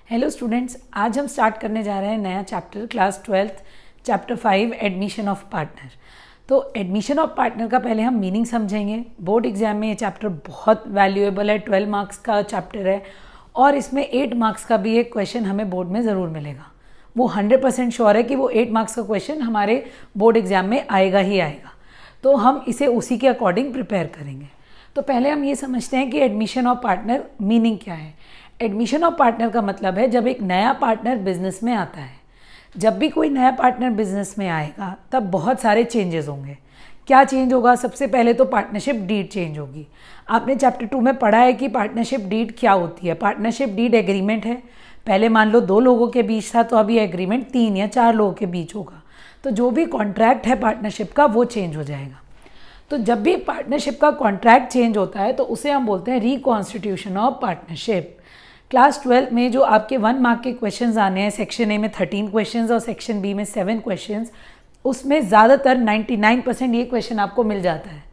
Hello students, आज हम start करने जा रहे हैं नया chapter class 12th chapter 5 admission of partner. तो एडमिशन ऑफ पार्टनर का पहले हम मीनिंग समझेंगे। बोर्ड एग्जाम में ये चैप्टर बहुत वैल्यूएबल है, 12 मार्क्स का चैप्टर है और इसमें 8 मार्क्स का भी एक क्वेश्चन हमें बोर्ड में ज़रूर मिलेगा। वो 100% श्योर है कि वो 8 मार्क्स का क्वेश्चन हमारे बोर्ड एग्जाम में आएगा ही आएगा। तो हम इसे उसी के अकॉर्डिंग प्रिपेयर करेंगे। तो पहले हम ये समझते हैं कि एडमिशन ऑफ पार्टनर मीनिंग क्या है। एडमिशन ऑफ पार्टनर का मतलब है जब एक नया पार्टनर बिजनेस में आता है। जब भी कोई नया पार्टनर बिजनेस में आएगा तब बहुत सारे चेंजेस होंगे। क्या चेंज होगा? सबसे पहले तो पार्टनरशिप डीड चेंज होगी। आपने चैप्टर 2 में पढ़ा है कि पार्टनरशिप डीड क्या होती है। पार्टनरशिप डीड एग्रीमेंट है। पहले मान लो 2 लोगों के बीच था, तो अभी एग्रीमेंट 3 या 4 लोगों के बीच होगा। तो जो भी कॉन्ट्रैक्ट है पार्टनरशिप का वो चेंज हो जाएगा। तो जब भी पार्टनरशिप का कॉन्ट्रैक्ट चेंज होता है तो उसे हम बोलते हैं रिकॉन्स्टिट्यूशन ऑफ पार्टनरशिप। क्लास 12 में जो आपके 1 मार्क के क्वेश्चंस आने हैं, सेक्शन ए में 13 क्वेश्चंस और सेक्शन बी में 7 क्वेश्चंस, उसमें ज़्यादातर 99% ये क्वेश्चन आपको मिल जाता है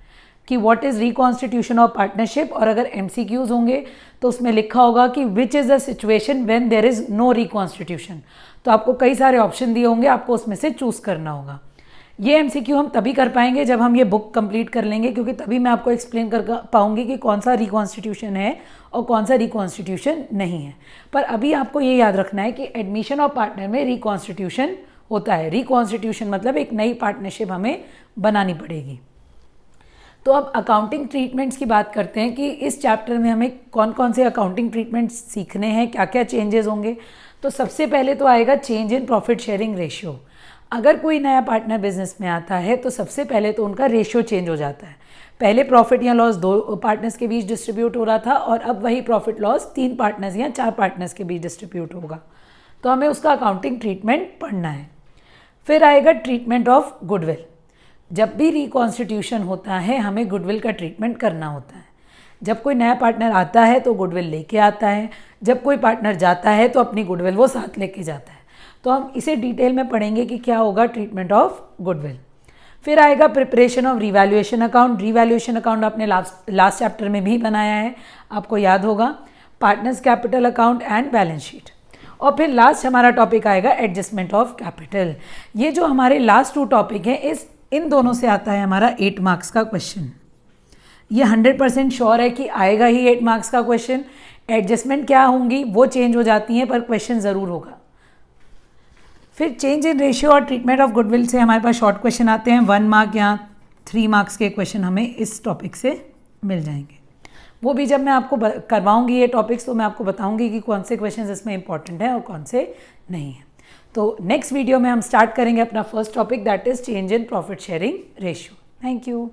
कि what is reconstitution of partnership. और अगर MCQs होंगे तो उसमें लिखा होगा कि which is the situation when there is no reconstitution. तो आपको कई सारे ऑप्शन दिए होंगे, आपको उसमें से चूज़ करना होगा। ये MCQ हम तभी कर पाएंगे जब हम ये बुक कंप्लीट कर लेंगे, क्योंकि तभी मैं आपको एक्सप्लेन कर पाऊंगी कि कौन सा रिकॉन्स्टिट्यूशन है और कौन सा रिकॉन्स्टिट्यूशन नहीं है। पर अभी आपको ये याद रखना है कि एडमिशन ऑफ पार्टनर में रिकॉन्स्टिट्यूशन होता है। रिकॉन्स्टिट्यूशन मतलब एक नई पार्टनरशिप हमें बनानी पड़ेगी। तो अब अकाउंटिंग ट्रीटमेंट्स की बात करते हैं कि इस चैप्टर में हमें कौन कौन से अकाउंटिंग ट्रीटमेंट्स सीखने हैं, क्या क्या चेंजेस होंगे। तो सबसे पहले तो आएगा change in profit sharing ratio. अगर कोई नया पार्टनर बिजनेस में आता है तो सबसे पहले तो उनका रेशियो चेंज हो जाता है। पहले प्रॉफिट या लॉस 2 पार्टनर्स के बीच डिस्ट्रीब्यूट हो रहा था और अब वही प्रॉफिट लॉस 3 पार्टनर्स या 4 पार्टनर्स के बीच डिस्ट्रीब्यूट होगा। तो हमें उसका अकाउंटिंग ट्रीटमेंट पढ़ना है। फिर आएगा ट्रीटमेंट ऑफ गुडविल। जब भी रिकॉन्स्टिट्यूशन होता है हमें गुडविल का ट्रीटमेंट करना होता है। जब कोई नया पार्टनर आता है तो गुडविल लेके आता है, जब कोई पार्टनर जाता है तो अपनी गुडविल वो साथ लेके जाता है। तो हम इसे डिटेल में पढ़ेंगे कि क्या होगा ट्रीटमेंट ऑफ गुडविल। फिर आएगा preparation of revaluation account. Revaluation account आपने लास्ट चैप्टर में भी बनाया है, आपको याद होगा। Partners capital account and balance sheet. और फिर लास्ट हमारा टॉपिक आएगा एडजस्टमेंट ऑफ कैपिटल। ये जो हमारे लास्ट 2 टॉपिक हैं, इन दोनों से आता है हमारा 8 मार्क्स का क्वेश्चन। ये 100% श्योर है कि आएगा ही 8 मार्क्स का क्वेश्चन। एडजस्टमेंट क्या होंगी वो चेंज हो जाती हैं, पर क्वेश्चन ज़रूर होगा। फिर चेंज इन रेशियो और ट्रीटमेंट ऑफ गुडविल से हमारे पास शॉर्ट क्वेश्चन आते हैं। 1 मार्क या 3 मार्क्स के क्वेश्चन हमें इस टॉपिक से मिल जाएंगे। वो भी जब मैं आपको करवाऊंगी ये टॉपिक्स तो मैं आपको बताऊंगी कि कौन से क्वेश्चन इसमें इंपॉर्टेंट हैं और कौन से नहीं हैं। तो नेक्स्ट वीडियो में हम स्टार्ट करेंगे अपना first topic, that is change in profit sharing ratio. Thank you.